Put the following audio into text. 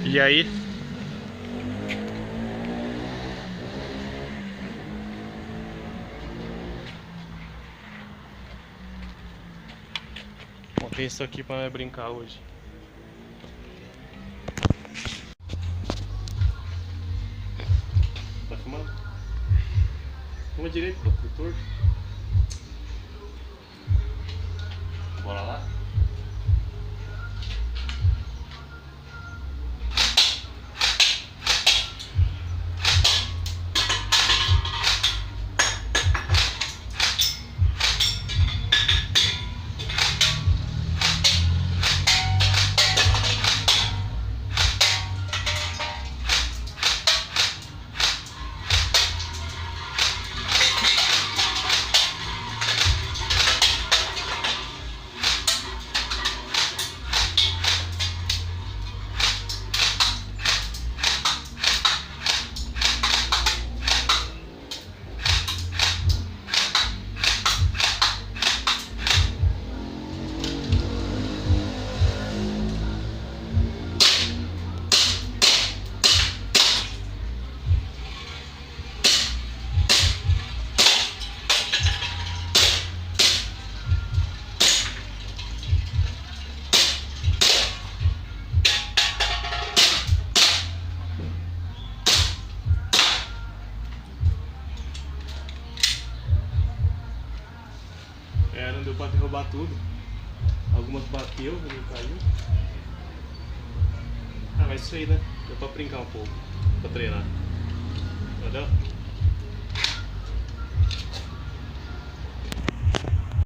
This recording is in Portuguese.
E aí? Montei isso aqui pra brincar hoje. Tá filmando? Filma direito, pô, tô torto. Bora lá? Não deu pra derrubar tudo. Algumas bateu, não caiu. Ah, mas isso aí, né? Deu pra brincar um pouco, pra treinar. Entendeu?